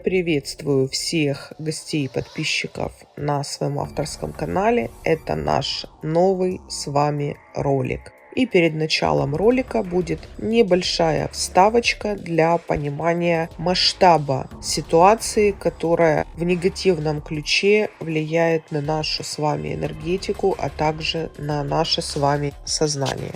Приветствую всех гостей и подписчиков на своем авторском канале. Это наш новый с вами ролик. И перед началом ролика будет небольшая вставочка для понимания масштаба ситуации, которая в негативном ключе влияет на нашу с вами энергетику, а также на наше с вами сознание.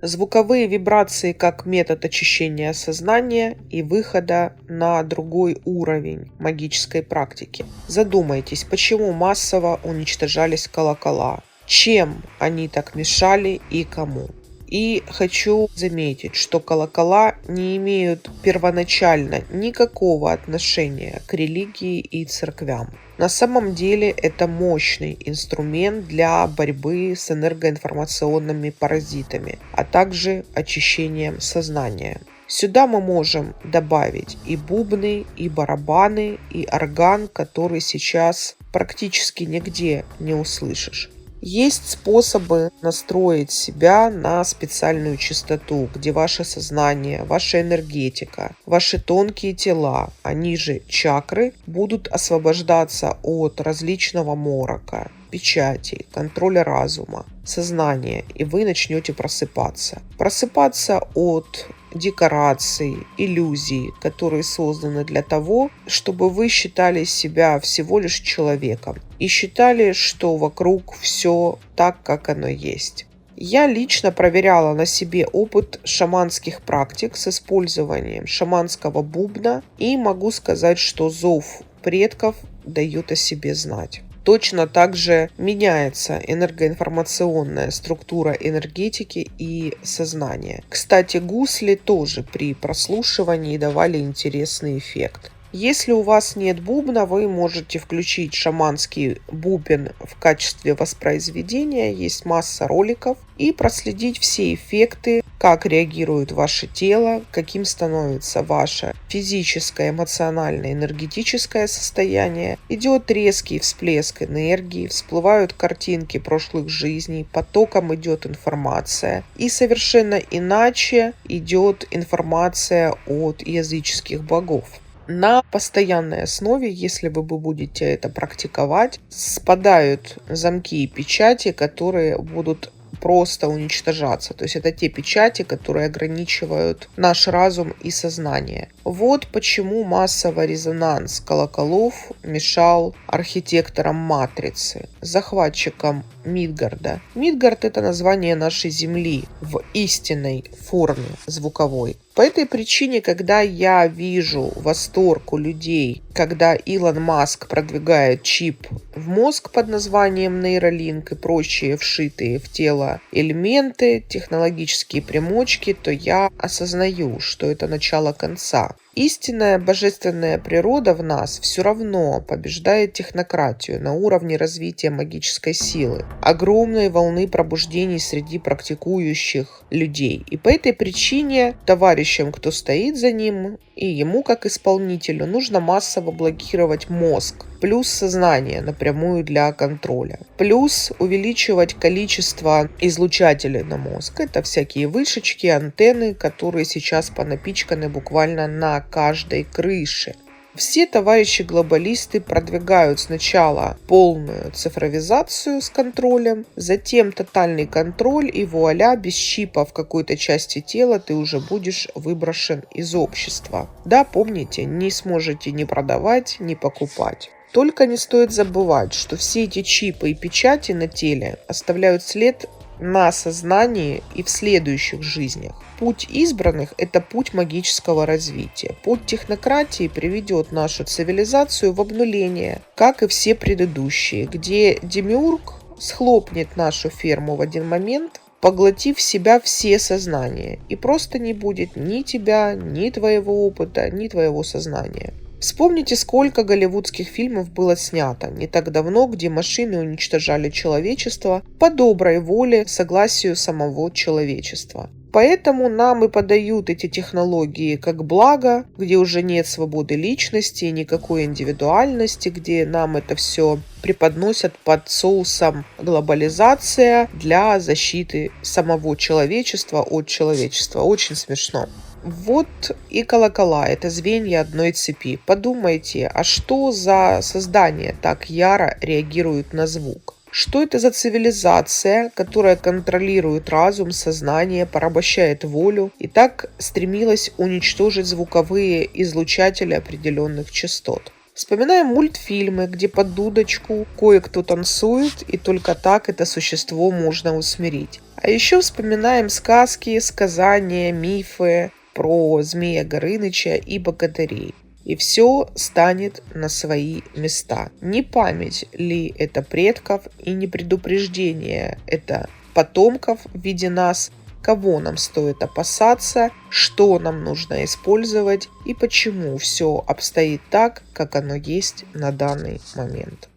Звуковые вибрации как метод очищения сознания и выхода на другой уровень магической практики. Задумайтесь, почему массово уничтожались колокола, чем они так мешали и кому. И хочу заметить, что колокола не имеют первоначально никакого отношения к религии и церквям. На самом деле это мощный инструмент для борьбы с энергоинформационными паразитами, а также очищением сознания. Сюда мы можем добавить и бубны, и барабаны, и орган, который сейчас практически нигде не услышишь. Есть способы настроить себя на специальную частоту, где ваше сознание, ваша энергетика, ваши тонкие тела, они же чакры, будут освобождаться от различного морока, печати, контроля разума, сознания, и вы начнете просыпаться. Просыпаться от декораций, иллюзий, которые созданы для того, чтобы вы считали себя всего лишь человеком и считали, что вокруг все так, как оно есть. Я лично проверяла на себе опыт шаманских практик с использованием шаманского бубна и могу сказать, что зов предков дает о себе знать. Точно так же меняется энергоинформационная структура энергетики и сознания. Кстати, гусли тоже при прослушивании давали интересный эффект. Если у вас нет бубна, вы можете включить шаманский бубен в качестве воспроизведения. Есть масса роликов. И проследить все эффекты, как реагирует ваше тело, каким становится ваше физическое, эмоциональное, энергетическое состояние. Идет резкий всплеск энергии, всплывают картинки прошлых жизней, потоком идет информация. И совершенно иначе идет информация от языческих богов. На постоянной основе, если вы будете это практиковать, спадают замки и печати, которые будут просто уничтожаться. То есть это те печати, которые ограничивают наш разум и сознание. Вот почему массовый резонанс колоколов мешал архитекторам Матрицы, захватчикам Мидгарда. Мидгард — это название нашей Земли в истинной форме звуковой. По этой причине, когда я вижу восторг у людей, когда Илон Маск продвигает чип в мозг под названием нейролинк и прочие вшитые в тело элементы, технологические примочки, то я осознаю, что это начало конца. Истинная божественная природа в нас все равно побеждает технократию на уровне развития магической силы, огромной волны пробуждений среди практикующих людей. И по этой причине товарищам, кто стоит за ним, и ему как исполнителю нужно массово блокировать мозг, плюс сознание напрямую для контроля, плюс увеличивать количество излучателей на мозг. Это всякие вышечки, антенны, которые сейчас понапичканы буквально на каждой крыше. Все товарищи-глобалисты продвигают сначала полную цифровизацию с контролем, затем тотальный контроль, и вуаля, без чипа в какой-то части тела ты уже будешь выброшен из общества. Да, помните, не сможете ни продавать, ни покупать. Только не стоит забывать, что все эти чипы и печати на теле оставляют след на сознании и в следующих жизнях. Путь избранных – это путь магического развития. Путь технократии приведет нашу цивилизацию в обнуление, как и все предыдущие, где демиург схлопнет нашу ферму в один момент, поглотив в себя все сознания, и просто не будет ни тебя, ни твоего опыта, ни твоего сознания. Вспомните, сколько голливудских фильмов было снято не так давно, где машины уничтожали человечество по доброй воле, согласию самого человечества. Поэтому нам и подают эти технологии как благо, где уже нет свободы личности, никакой индивидуальности, где нам это все преподносят под соусом глобализация для защиты самого человечества от человечества. Очень смешно. Вот и колокола – это звенья одной цепи. Подумайте, а что за создание так яро реагирует на звук? Что это за цивилизация, которая контролирует разум, сознание, порабощает волю и так стремилась уничтожить звуковые излучатели определенных частот? Вспоминаем мультфильмы, где под дудочку кое-кто танцует, и только так это существо можно усмирить. А еще вспоминаем сказки, сказания, мифы про Змея Горыныча и богатырей. И все станет на свои места. Не память ли это предков и не предупреждение это потомков в виде нас, кого нам стоит опасаться, что нам нужно использовать и почему все обстоит так, как оно есть на данный момент.